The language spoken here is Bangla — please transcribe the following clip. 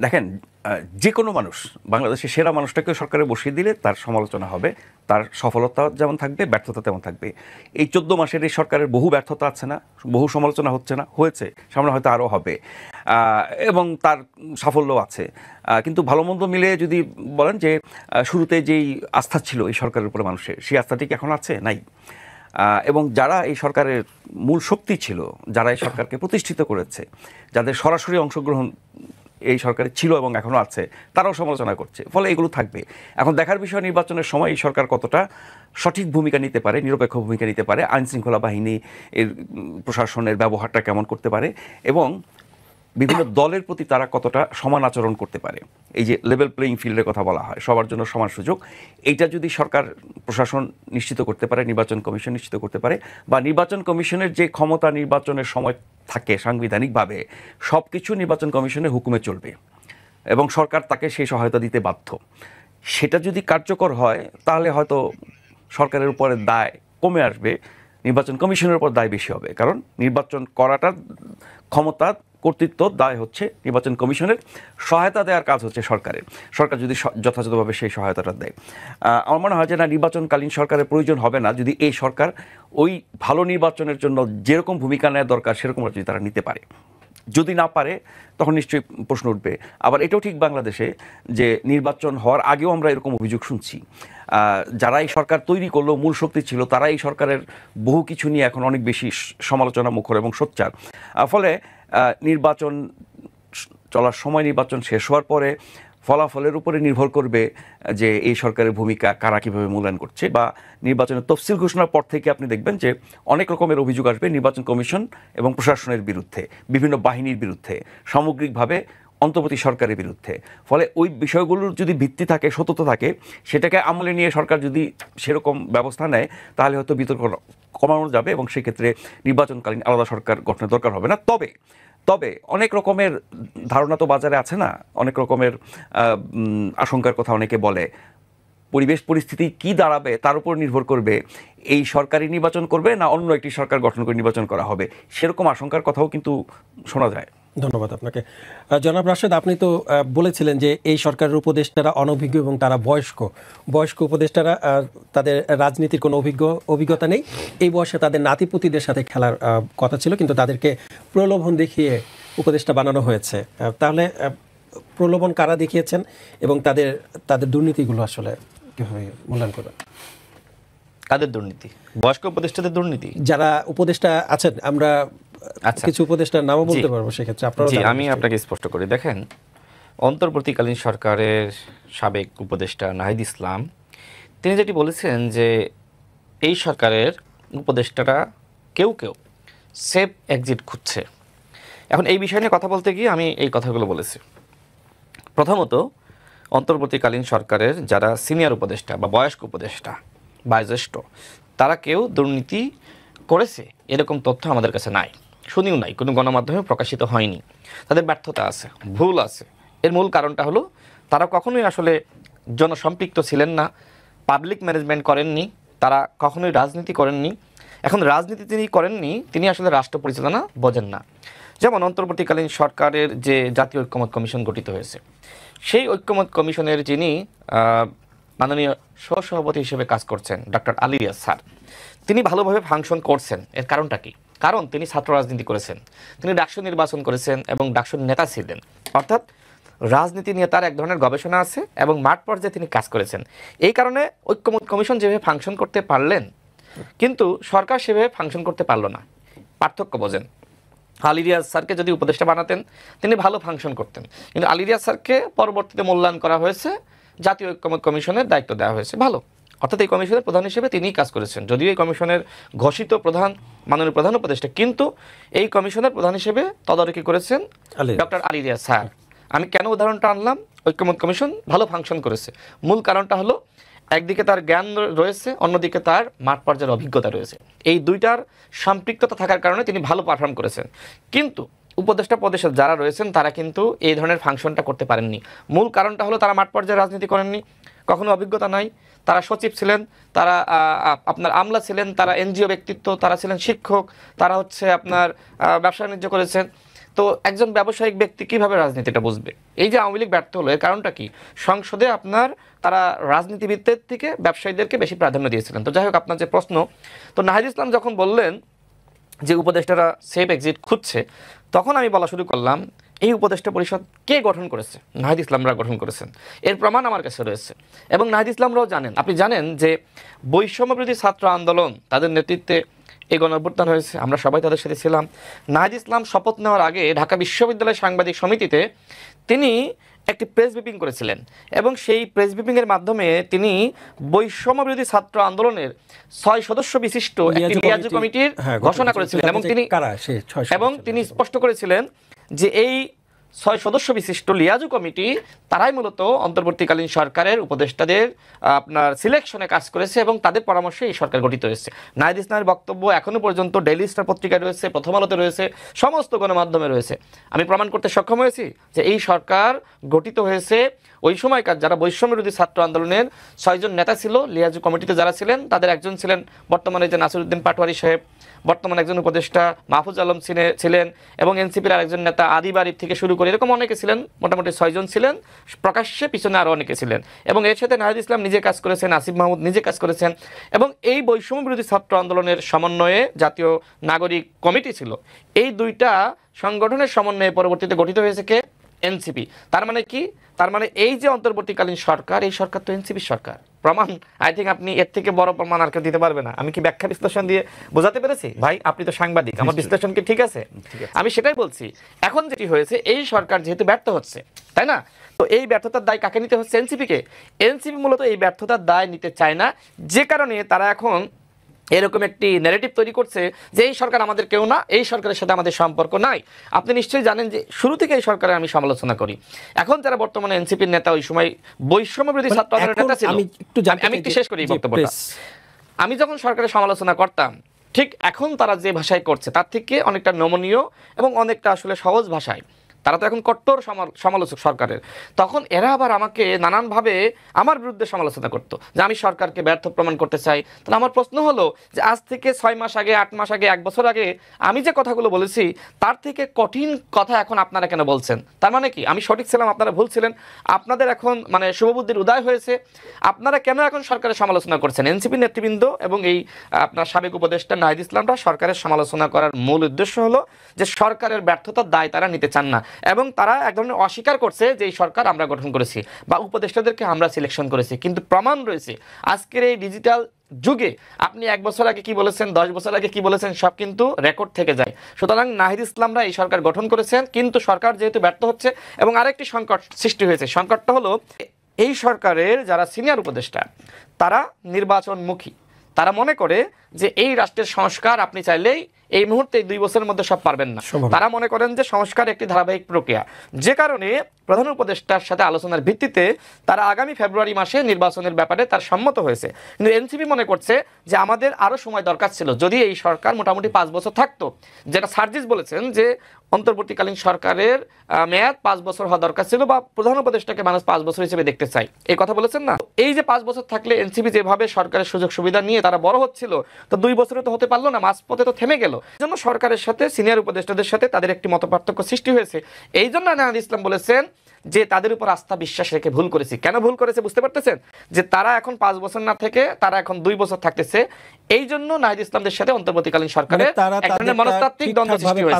দেখেন, যে কোনো মানুষ বাংলাদেশের সেরা মানুষটাকে সরকারে বসিয়ে দিলে তার সমালোচনা হবে, তার সফলতা যেমন থাকবে, ব্যর্থতা তেমন থাকবে। এই 14 মাসের এই সরকারের বহু ব্যর্থতা আছে না, বহু সমালোচনা হচ্ছে না, হয়েছে, সামনে হয়তো আরও হবে, এবং তার সাফল্য আছে। কিন্তু ভালো মন্দ মিলে যদি বলেন যে শুরুতে যেই আস্থা ছিল এই সরকারের উপরে মানুষের, সেই আস্থাটি কি এখন আছে? নাই। এবং যারা এই সরকারের মূল শক্তি ছিল, যারা এই সরকারকে প্রতিষ্ঠিত করেছে, যাদের সরাসরি অংশগ্রহণ এই সরকারে ছিল এবং এখনও আছে, তারাও সমালোচনা করছে, ফলে এগুলো থাকবে। এখন দেখার বিষয় নির্বাচনের সময় এই সরকার কতটা সঠিক ভূমিকা নিতে পারে, নিরপেক্ষ ভূমিকা নিতে পারে, আইনশৃঙ্খলা বাহিনী এর প্রশাসনের ব্যবহারটা কেমন করতে পারে, এবং বিভিন্ন দলের প্রতি তারা কতটা সমান আচরণ করতে পারে। এই যে লেভেল প্লেয়িং ফিল্ডের কথা বলা হয়, সবার জন্য সমান সুযোগ, এইটা যদি সরকার প্রশাসন নিশ্চিত করতে পারে, নির্বাচন কমিশন নিশ্চিত করতে পারে, বা নির্বাচন কমিশনের যে ক্ষমতা নির্বাচনের সময় থাকে সাংবিধানিকভাবে, সব কিছু নির্বাচন কমিশনের হুকুমে চলবে এবং সরকার তাকে সেই সহায়তা দিতে বাধ্য, সেটা যদি কার্যকর হয় তাহলে হয়তো সরকারের উপরে দায় কমে আসবে, নির্বাচন কমিশনের উপর দায় বেশি হবে। কারণ নির্বাচন করাটার ক্ষমতা, কর্তৃত্ব, দায় হচ্ছে নির্বাচন কমিশনের, সহায়তা দেওয়ার কাজ হচ্ছে সরকারের। সরকার যদি যথাযথভাবে সেই সহায়তাটা দেয়, আমার মনে হয় যে না, নির্বাচনকালীন সরকারের প্রয়োজন হবে না, যদি এই সরকার ওই ভালো নির্বাচনের জন্য যেরকম ভূমিকা নেওয়া দরকার সেরকম যদি তারা নিতে পারে। যদি না পারে তখন নিশ্চয়ই প্রশ্ন উঠবে। আবার এটাও ঠিক বাংলাদেশে যে নির্বাচন হওয়ার আগেও আমরা এরকম অভিযোগ শুনছি, যারা এই সরকার তৈরি করলো, মূল শক্তি ছিল, তারা এই সরকারের বহু কিছু নিয়ে এখন অনেক বেশি সমালোচনা মুখর এবং সোচ্চার। ফলে নির্বাচন চলার সময়, নির্বাচন শেষ হওয়ার পরে ফলাফলের উপরে নির্ভর করবে যে এই সরকারের ভূমিকা কারা কীভাবে মূল্যায়ন করছে। বা নির্বাচনের তফসিল ঘোষণার পর থেকে আপনি দেখবেন যে অনেক রকমের অভিযোগ আসবে নির্বাচন কমিশন এবং প্রশাসনের বিরুদ্ধে, বিভিন্ন বাহিনীর বিরুদ্ধে, সামগ্রিকভাবে অন্তর্বর্তী সরকারের বিরুদ্ধে। ফলে ওই বিষয়গুলোর যদি ভিত্তি থাকে, সততা থাকে, সেটাকে আমলে নিয়ে সরকার যদি সেরকম ব্যবস্থা নেয় তাহলে হয়তো বিতর্ক কমানো যাবে এবং সেক্ষেত্রে নির্বাচনকালীন আলাদা সরকার গঠনের দরকার হবে না। তবে অনেক রকমের ধারণা তো বাজারে আছে না, অনেক রকমের আশঙ্কার কথা অনেকে বলে। পরিবেশ পরিস্থিতি কি দাঁড়াবে তার উপর নির্ভর করবে এই সরকারি নির্বাচন করবে না অন্য একটি সরকার গঠন করে নির্বাচন করা হবে, সেরকম আশঙ্কার কথাও কিন্তু শোনা যায়। ধন্যবাদ আপনাকে। জনাব রাশেদ, আপনি তো বলেছিলেন যে এই সরকারের উপদেষ্টারা অনভিজ্ঞ এবং তারা বয়স্ক উপদেষ্টারা, তাদের রাজনীতির কোনো অভিজ্ঞতা নেই, এই বয়সে তাদের নাতিপুতিদের সাথে খেলার কথা ছিল, কিন্তু তাদেরকে প্রলোভন দেখিয়ে উপদেষ্টা বানানো হয়েছে। তাহলে প্রলোভন কারা দেখিয়েছেন এবং তাদের দুর্নীতিগুলো আসলে কীভাবে মূল্যায়ন করবেন? কাদের দুর্নীতি? বয়স্ক উপদেষ্টাদের দুর্নীতি? যারা উপদেষ্টা আছেন, আমরা কিছু উপদেষ্টার নামও বলতে পারবো সেক্ষেত্রে আপনারা। আমি আপনাকে স্পষ্ট করি, দেখেন, অন্তর্বর্তীকালীন সরকারের সাবেক উপদেষ্টা নাহিদ ইসলাম তিনি যেটি বলেছেন যে এই সরকারের উপদেষ্টারা কেউ সেফ এক্সিট খুঁজছে। এখন এই বিষয় নিয়ে কথা বলতে গিয়ে আমি এই কথাগুলো বলেছি। প্রথমত, অন্তর্বর্তীকালীন সরকারের যারা সিনিয়র উপদেষ্টা বা বয়স্ক উপদেষ্টা বা জ্যেষ্ঠ, তারা কেউ দুর্নীতি করেছে এরকম তথ্য আমাদের কাছে নাই, শুনিও নাই, কোনো গণমাধ্যমে প্রকাশিত হয়নি। তাদের ব্যর্থতা আছে, ভুল আছে। এর মূল কারণটা হলো তারা কখনোই আসলে জনসম্পৃক্ত ছিলেন না, পাবলিক ম্যানেজমেন্ট করেননি, তারা কখনোই রাজনীতি করেননি। এখন রাজনীতি তিনি করেননি, তিনি আসলে রাষ্ট্র পরিচালনা বোঝেন না। যেমন অন্তর্বর্তীকালীন সরকারের যে জাতীয় ঐক্যমত কমিশন গঠিত হয়েছে, সেই ঐক্যমত কমিশনের যিনি মাননীয় সহসভাপতি হিসেবে কাজ করছেন ডক্টর আলী রিয়াজ স্যার, তিনি ভালোভাবে ফাংশন করছেন। এর কারণটা কি? কারণ তিনি ছাত্র রাজনীতি করেছেন, তিনি ডাকসু নির্বাচন করেছেন এবং ডাকসুর নেতা ছিলেন, অর্থাৎ রাজনীতি নিয়ে তার এক ধরনের গবেষণা আছে এবং মাঠ পর্যায়ে তিনি কাজ করেছেন। এই কারণে ঐক্যমত কমিশন যেভাবে ফাংশন করতে পারলেন, কিন্তু সরকার সেভাবে ফাংশন করতে পারলো না। পার্থক্য বোঝেন। আলী রিয়াজ স্যারকে যদি উপদেষ্টা বানাতেন তিনি ভালো ফাংশন করতেন, কিন্তু আলী রিয়াজ স্যারকে পরবর্তীতে মূল্যায়ন করা হয়েছে, জাতীয় ঐক্যমত কমিশনের দায়িত্ব দেওয়া হয়েছে, ভালো। অর্থাৎ এই কমিশনের প্রধান হিসেবে তিনিই কাজ করেছেন, যদিও এই কমিশনের ঘোষিত প্রধান মাননীয় প্রধান উপদেষ্টা, কিন্তু এই কমিশনের প্রধান হিসেবে তদারকি করেছেন ডক্টর আলী রিয়াজ স্যার। আমি কেন উদাহরণটা আনলাম? ঐক্যমত কমিশন ভালো ফাংশন করেছে, মূল কারণটা হলো একদিকে তার জ্ঞান রয়েছে, অন্যদিকে তার মাঠ পর্যায়ের অভিজ্ঞতা রয়েছে। এই দুইটার সম্পৃক্ততা থাকার কারণে তিনি ভালো পারফর্ম করেছেন। কিন্তু উপদেষ্টা পদে যারা রয়েছেন তারা কিন্তু এই ধরনের ফাংশনটা করতে পারেননি। মূল কারণটা হলো তারা মাঠ পর্যায়ে রাজনীতি করেননি, কখনো অভিজ্ঞতা নাই, তারা সচিব ছিলেন, তারা আপনার আমলা ছিলেন, তারা এনজিও ব্যক্তিত্ব, তারা ছিলেন শিক্ষক, তারা হচ্ছে আপনার ব্যবসা বাণিজ্য করেছেন। তো একজন ব্যবসায়িক ব্যক্তি কিভাবে রাজনীতিটা বুঝবে? এই যে আওয়ামী লীগ ব্যর্থ হলো এর কারণটা কি? সংসদে আপনার তারা রাজনীতিবিদদের থেকে ব্যবসায়ীদেরকে বেশি প্রাধান্য দিয়েছিলেন। তো যাই হোক, আপনার যে প্রশ্ন, তো নাহিদ ইসলাম যখন বললেন যে উপদেষ্টারা সেফ এক্সিট খুঁজছে, তখন আমি বলা শুরু করলাম এই উপদেষ্টা পরিষদ কে গঠন করেছে? নাহিদ ইসলামরা গঠন করেছেন। এর প্রমাণ আমার কাছে রয়েছে এবং নাহিদ ইসলামরাও জানেন। আপনি জানেন যে বৈষম্যবিরোধী ছাত্র আন্দোলন তাদের নেতৃত্বে এই গণঅভ্যুত্থান হয়েছে, আমরা সবাই তাদের সাথে ছিলাম। নাহিদ ইসলাম শপথ নেওয়ার আগে ঢাকা বিশ্ববিদ্যালয় সাংবাদিক সমিতিতে তিনি একটি প্রেস ব্রিফিং করেছিলেন এবং সেই প্রেস ব্রিফিংয়ের মাধ্যমে তিনি বৈষম্যবিরোধী ছাত্র আন্দোলনের 6 সদস্য বিশিষ্ট একটি লিয়াজু কমিটির ঘোষণা করেছিলেন এবং তিনি স্পষ্ট করেছিলেন যে এই 6 সদস্য বিশিষ্ট লিয়াজু কমিটি তারাই মূলত অন্তর্বর্তীকালীন সরকারের উপদেষ্টাদের আপনার সিলেকশনে কাজ করেছে এবং তাদের পরামর্শে এই সরকার গঠিত হয়েছে। নাহিদ ইসলামের বক্তব্য এখনো পর্যন্ত ডেইলি স্টার পত্রিকায় রয়েছে, প্রথম আলোতে রয়েছে, সমস্ত গণমাধ্যমে রয়েছে। আমি প্রমাণ করতে সক্ষম হয়েছি যে এই সরকার গঠিত হয়েছে ওই সময়কার যারা বৈষম্যবিরোধী ছাত্র আন্দোলনের 6 জন নেতা ছিল, লিয়াজু কমিটিতে যারা ছিলেন তাদের একজন ছিলেন বর্তমানে যে নাসিরউদ্দিন পাটোয়ারি সাহেব, বর্তমানে একজন উপদেষ্টা মাহফুজ আলম ছিলেন এবং এনসিপির আরেকজন নেতা আদিব আরিফ থেকে শুরু করে এরকম অনেকে ছিলেন, মোটামুটি 6 জন ছিলেন, প্রকাশ্যে পিছনে আরও অনেকে ছিলেন। এবং এর সাথে নাহিদ ইসলাম নিজে কাজ করেছেন, আসিফ মাহমুদ নিজে কাজ করেছেন এবং এই বৈষম্য বিরোধী ছাত্র আন্দোলনের সমন্বয়ে জাতীয় নাগরিক কমিটি ছিল। এই দুইটা সংগঠনের সমন্বয়ে পরবর্তীতে গঠিত হয়েছে কে? এনসিপি। তার মানে কি? তার মানে এই যে অন্তর্বর্তীকালীন সরকার, এই সরকার তো এনসিপির সরকার। প্রমাণ আই থিঙ্ক আপনি এর থেকে বড় প্রমাণ আর কেউ দিতে পারবে না। আমি কি ব্যাখ্যা বিশ্লেষণ দিয়ে বোঝাতে পেরেছি? ভাই আপনি তো সাংবাদিক, আমার বিশ্লেষণ কি ঠিক আছে? আমি সেটাই বলছি। এখন যেটি হয়েছে, এই সরকার যেহেতু ব্যর্থ হচ্ছে, তাই না? তো এই ব্যর্থতার দায় কাকে নিতে হচ্ছে? এনসিপিকে। এনসিপি মূলত এই ব্যর্থতার দায় নিতে চায় না, যে কারণে তারা এখন এরকম একটি ন্যারেটিভ তৈরি করছে যে এই সরকার আমাদের কেউ না, এই সরকারের সাথে আমাদের সম্পর্ক নাই। আপনি নিশ্চয়ই জানেন যে শুরু থেকে এই সরকারের আমি সমালোচনা করি। এখন যারা বর্তমানে এনসিপির নেতা, ওই সময় বৈষম্যবিরোধী ছাত্র আন্দোলনের নেতা ছিল, আমি একটু শেষ করি এই বক্তব্যটা। আমি যখন সরকারের সমালোচনা করতাম, ঠিক এখন তারা যে ভাষায় করছে তার থেকে অনেকটা নমনীয় এবং অনেকটা আসলে সহজ ভাষায়। তারা তো এখন কট্টর সমালোচক সরকারের। তখন এরা আবার আমাকে নানানভাবে আমার বিরুদ্ধে সমালোচনা করতো যে আমি সরকারকে ব্যর্থ প্রমাণ করতে চাই। তাহলে আমার প্রশ্ন হলো যে আজ থেকে 6 মাস আগে, 8 মাস আগে, 1 বছর আগে আমি যে কথাগুলো বলেছি তার থেকে কঠিন কথা এখন আপনারা কেন বলছেন? তার মানে কি আমি সঠিক ছিলাম, আপনারা ভুল ছিলেন? আপনাদের এখন মানে শুভবুদ্ধির উদয় হয়েছে, আপনারা কেন এখন সরকারের সমালোচনা করছেন? এনসিপি নেতৃবৃন্দ এবং এই আপনার সাবেক উপদেষ্টা নাহিদ ইসলামরা সরকারের সমালোচনা করার মূল উদ্দেশ্য হলো যে সরকারের ব্যর্থতার দায় তারা নিতে চান না এবং তারা এক ধরনের অস্বীকার করছে যে এই সরকার আমরা গঠন করেছি বা উপদেষ্টাদেরকে আমরা সিলেকশন করেছি। কিন্তু প্রমাণ রয়েছে আজকের এই ডিজিটাল যুগে আপনি 1 বছর আগে কি বলেছেন, 10 বছর আগে কি বলেছেন, সব কিন্তু রেকর্ড থেকে যায়। সুতরাং নাহিদ ইসলামরা এই সরকার গঠন করেছেন, কিন্তু সরকার যেহেতু ব্যর্থ হচ্ছে এবং আরেকটি সংকট সৃষ্টি হয়েছে। সংকটটা হলো এই সরকারের যারা সিনিয়র উপদেষ্টা তারা নির্বাচনমুখী। তারা মনে করে যে এই রাষ্ট্রের সংস্কার আপনি চাইলেই এই মুহূর্তে 2 বছরের মধ্যে সব পারবেন না। তারা মনে করেন যে সংস্কার একটি ধারাবাহিক প্রক্রিয়া, যে কারণে প্রধান উপদেষ্টার সাথে আলোচনার ভিত্তিতে তারা আগামী ফেব্রুয়ারি মাসে নির্বাচনের ব্যাপারে তার সম্মত হয়েছে। কিন্তু এনসিপি মনে করছে যে আমাদের আরও সময় দরকার ছিল, যদি এই সরকার মোটামুটি 5 বছর থাকতো। যেটা সার্জিস বলেছেন যে অন্তর্বর্তীকালীন সরকারের মেয়াদ 5 বছর হওয়া দরকার ছিল বা প্রধান উপদেষ্টাকে মানুষ 5 বছর হিসেবে দেখতে চাই, এই কথা বলেছেন না? এই যে 5 বছর থাকলে এনসিপি যেভাবে সরকারের সুযোগ সুবিধা নিয়ে তারা বড় হচ্ছিল, তো 2 বছরে তো হতে পারলো না, মাঝপথে তো থেমে গেল। এই জন্য সরকারের সাথে সিনিয়র উপদেষ্টাদের সাথে তাদের একটি মতপার্থক্য সৃষ্টি হয়েছে। এই জন্য নাহিদ ইসলাম বলেছেন যে তাদের উপর আস্থা বিশ্বাস রেখে ভুল করেছি। কেন ভুল করেছে বুঝতে পারতেছেন? যে তারা এখন 5 বছর না থেকে তারা এখন 2 বছর থাকতেছে। এই জন্য নাহিদ ইসলামদের সাথে অন্তর্বর্তীকালীন সরকারের এক ধরনের মনস্তাত্ত্বিক দ্বন্দ্ব সৃষ্টি হয়েছে।